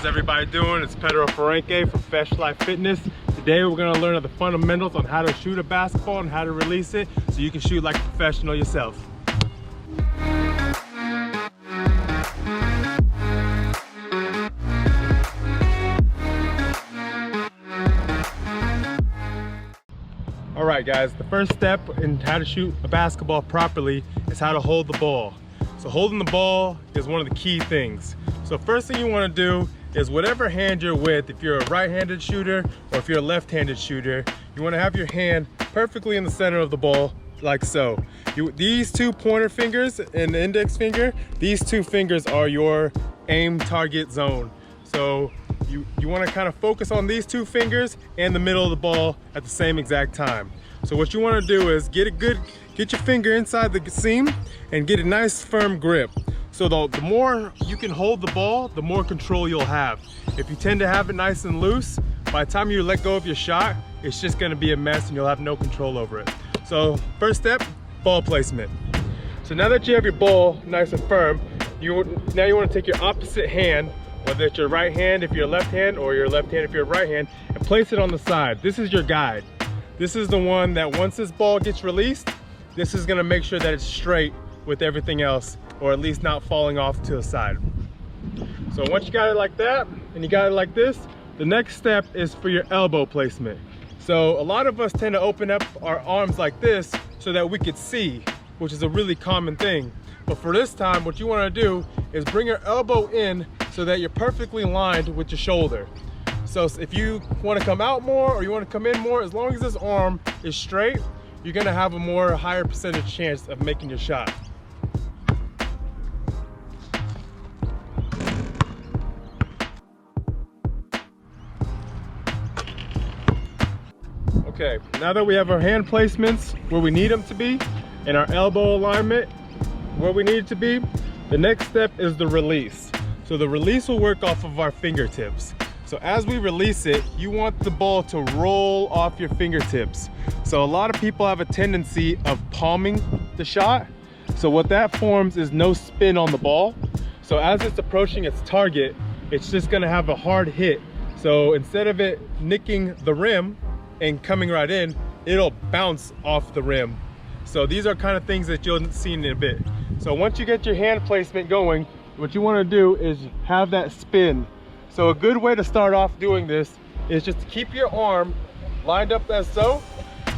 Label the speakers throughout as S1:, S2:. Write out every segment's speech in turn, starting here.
S1: How's everybody doing? It's Petero Faragke from Fresh Life Fitness. Today we're going to learn the fundamentals on how to shoot a basketball and how to release it so you can shoot like a professional yourself. Alright guys, the first step in how to shoot a basketball properly is how to hold the ball. So holding the ball is one of the key things. So first thing you want to do is whatever hand you're with, if you're a right-handed shooter or if you're a left-handed shooter, you want to have your hand perfectly in the center of the ball like so. These two pointer fingers and the index finger, these two fingers are your aim target zone. So you want to kind of focus on these two fingers and the middle of the ball at the same exact time. So what you want to do is get your finger inside the seam and get a nice firm grip. So the more you can hold the ball, the more control you'll have. If you tend to have it nice and loose, by the time you let go of your shot, it's just going to be a mess and you'll have no control over it. So first step, ball placement. So now that you have your ball nice and firm, now you want to take your opposite hand, whether it's your right hand if you're left hand or your left hand if you're right hand, and place it on the side. This is your guide. This is the one that once this ball gets released, this is going to make sure that it's straight with everything else, or at least not falling off to the side. So once you got it like that and you got it like this, the next step is for your elbow placement. So a lot of us tend to open up our arms like this so that we could see, which is a really common thing. But for this time, what you want to do is bring your elbow in so that you're perfectly lined with your shoulder. So if you want to come out more or you want to come in more, as long as this arm is straight, you're going to have a higher percentage chance of making your shot. Okay, now that we have our hand placements where we need them to be and our elbow alignment where we need it to be, the next step is the release. So the release will work off of our fingertips. So as we release it, you want the ball to roll off your fingertips. So a lot of people have a tendency of palming the shot. So what that forms is no spin on the ball. So as it's approaching its target, it's just gonna have a hard hit. So instead of it nicking the rim and coming right in, it'll bounce off the rim. So these are kind of things that you'll see in a bit. So once you get your hand placement going, what you want to do is have that spin. So a good way to start off doing this is just to keep your arm lined up as so,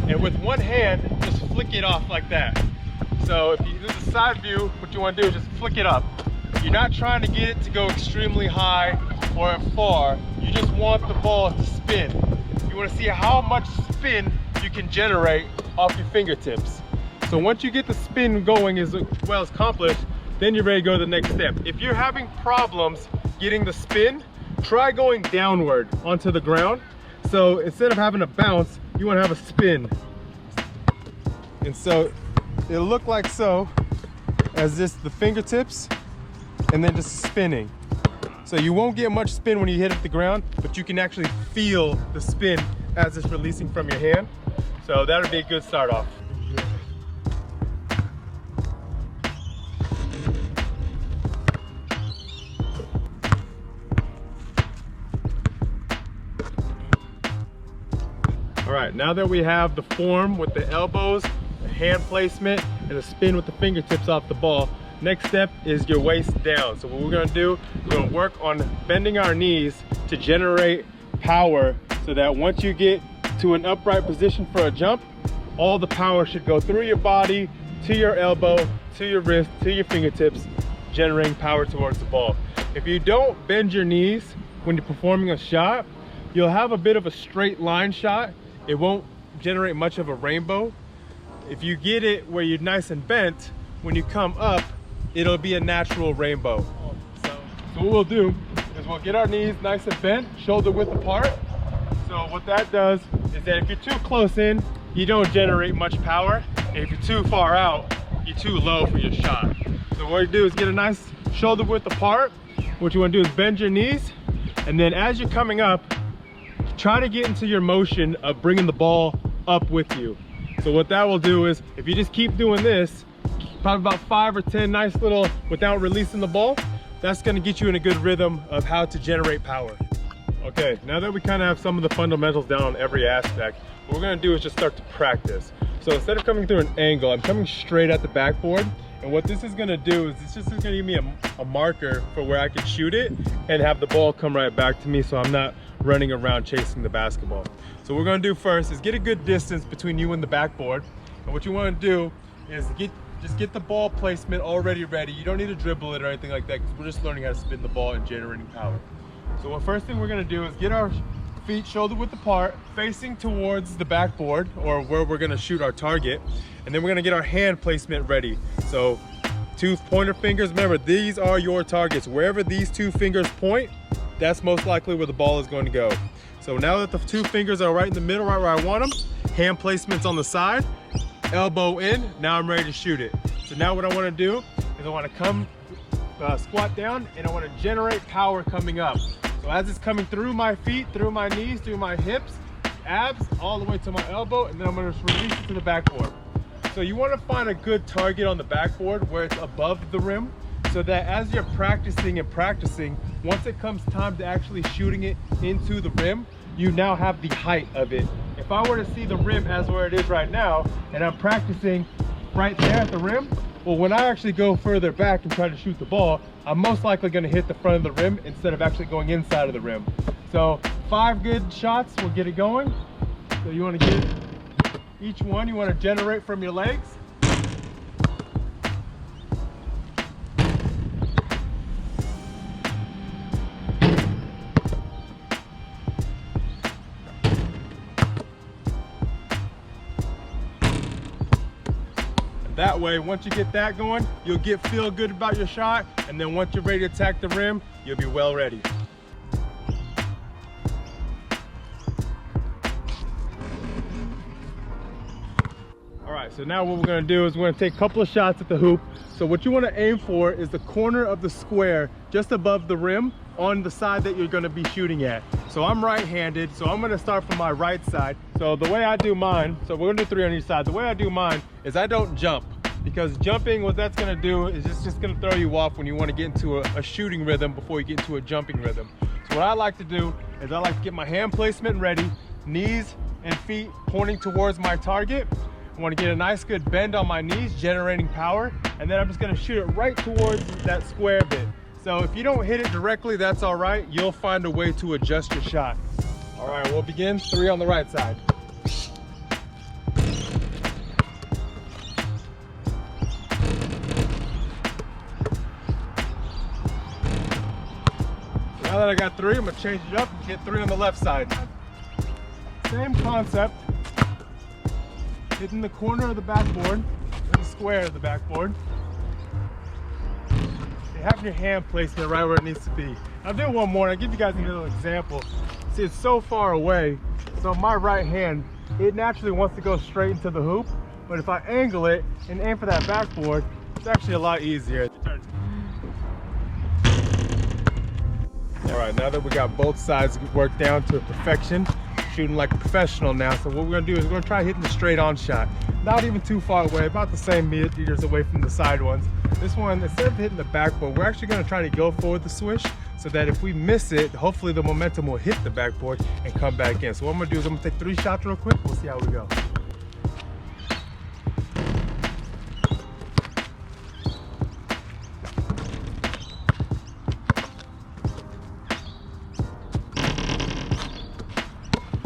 S1: and with one hand, just flick it off like that. So if you do the side view, what you want to do is just flick it up. You're not trying to get it to go extremely high or far. You just want the ball to spin. You want to see how much spin you can generate off your fingertips. So once you get the spin going as well as accomplished, then you're ready to go to the next step. If you're having problems getting the spin, try going downward onto the ground. So instead of having a bounce, you want to have a spin. And so it'll look like so, as this, the fingertips, and then just spinning. So you won't get much spin when you hit the ground, but you can actually feel the spin as it's releasing from your hand. So that'll be a good start off. All right, now that we have the form with the elbows, the hand placement, and the spin with the fingertips off the ball, next step is your waist down. So what we're gonna do, we're gonna work on bending our knees to generate power so that once you get to an upright position for a jump, all the power should go through your body, to your elbow, to your wrist, to your fingertips, generating power towards the ball. If you don't bend your knees when you're performing a shot, you'll have a bit of a straight line shot. It won't generate much of a rainbow. If you get it where you're nice and bent, when you come up, it'll be a natural rainbow. So what we'll do is we'll get our knees nice and bent, shoulder width apart. So what that does is that if you're too close in, you don't generate much power. And if you're too far out, you're too low for your shot. So what you do is get a nice shoulder width apart. What you want to do is bend your knees. And then as you're coming up, try to get into your motion of bringing the ball up with you. So what that will do is, if you just keep doing this, probably about 5 or 10 nice little, without releasing the ball, that's gonna get you in a good rhythm of how to generate power. Okay, now that we kind of have some of the fundamentals down on every aspect, what we're gonna do is just start to practice. So instead of coming through an angle, I'm coming straight at the backboard. And what this is gonna do is it's just gonna give me a marker for where I can shoot it and have the ball come right back to me, so I'm not running around chasing the basketball. So what we're gonna do first is get a good distance between you and the backboard. And what you wanna do is just get the ball placement already ready. You don't need to dribble it or anything like that, because we're just learning how to spin the ball and generating power. So the first thing we're gonna do is get our feet shoulder width apart, facing towards the backboard or where we're gonna shoot our target. And then we're gonna get our hand placement ready. So 2 pointer fingers, remember these are your targets. Wherever these 2 fingers point, that's most likely where the ball is going to go. So now that the 2 fingers are right in the middle, right where I want them, hand placement's on the side, elbow in, now I'm ready to shoot it. So now what I wanna do is I wanna come squat down, and I wanna generate power coming up. So as it's coming through my feet, through my knees, through my hips, abs, all the way to my elbow, and then I'm gonna just release it to the backboard. So you wanna find a good target on the backboard where it's above the rim, so that as you're practicing and practicing, once it comes time to actually shooting it into the rim, you now have the height of it. If I were to see the rim as where it is right now, and I'm practicing right there at the rim, well, when I actually go further back and try to shoot the ball, I'm most likely gonna hit the front of the rim instead of actually going inside of the rim. So 5 good shots will get it going. So you wanna get each one, you wanna generate from your legs. That way, once you get that going, you'll feel good about your shot, and then once you're ready to attack the rim, you'll be well ready. All right, so now what we're gonna do is we're gonna take a couple of shots at the hoop. So what you wanna aim for is the corner of the square just above the rim on the side that you're gonna be shooting at. So I'm right-handed, so I'm gonna start from my right side. So the way I do mine, so we're gonna do 3 on each side. The way I do mine is I don't jump, because jumping, what that's gonna do is it's just gonna throw you off when you wanna get into a shooting rhythm before you get into a jumping rhythm. So what I like to do is I like to get my hand placement ready, knees and feet pointing towards my target. I wanna get a nice good bend on my knees, generating power, and then I'm just gonna shoot it right towards that square bit. So if you don't hit it directly, that's all right. You'll find a way to adjust your shot. All right, we'll begin. 3 on the right side. Now that I got 3, I'm gonna change it up and get 3 on the left side. Same concept. Hitting the corner of the backboard, or the square of the backboard. Having your hand placement right where it needs to be. I'll do one more, and I'll give you guys a little example. See, it's so far away, so my right hand, it naturally wants to go straight into the hoop, but if I angle it and aim for that backboard, it's actually a lot easier. All right, now that we got both sides worked down to perfection, shooting like a professional now. So what we're gonna do is we're gonna try hitting the straight on shot. Not even too far away, about the same meters away from the side ones. This one, instead of hitting the backboard, we're actually gonna try to go forward the swish, so that if we miss it, hopefully the momentum will hit the backboard and come back in. So what I'm gonna do is I'm gonna take 3 shots real quick. We'll see how we go.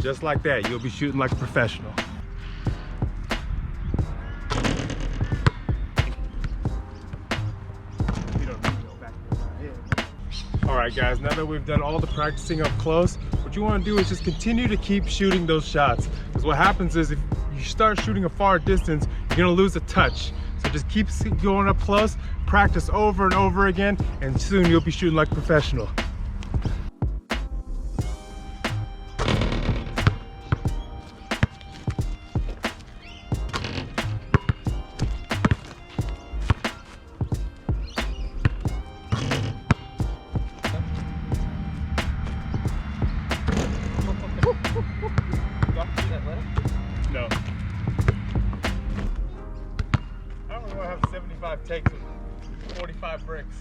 S1: Just like that, you'll be shooting like a professional. All right, guys, now that we've done all the practicing up close, what you want to do is just continue to keep shooting those shots. Because what happens is if you start shooting a far distance, you're gonna lose a touch. So just keep going up close, practice over and over again, and soon you'll be shooting like a professional. No. I don't know, I have 75 takes with 45 bricks.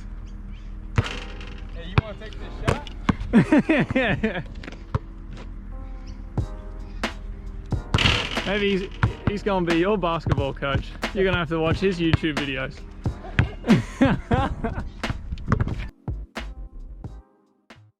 S1: Hey, you want to take this shot?
S2: Maybe he's going to be your basketball coach. You're going to have to watch his YouTube videos.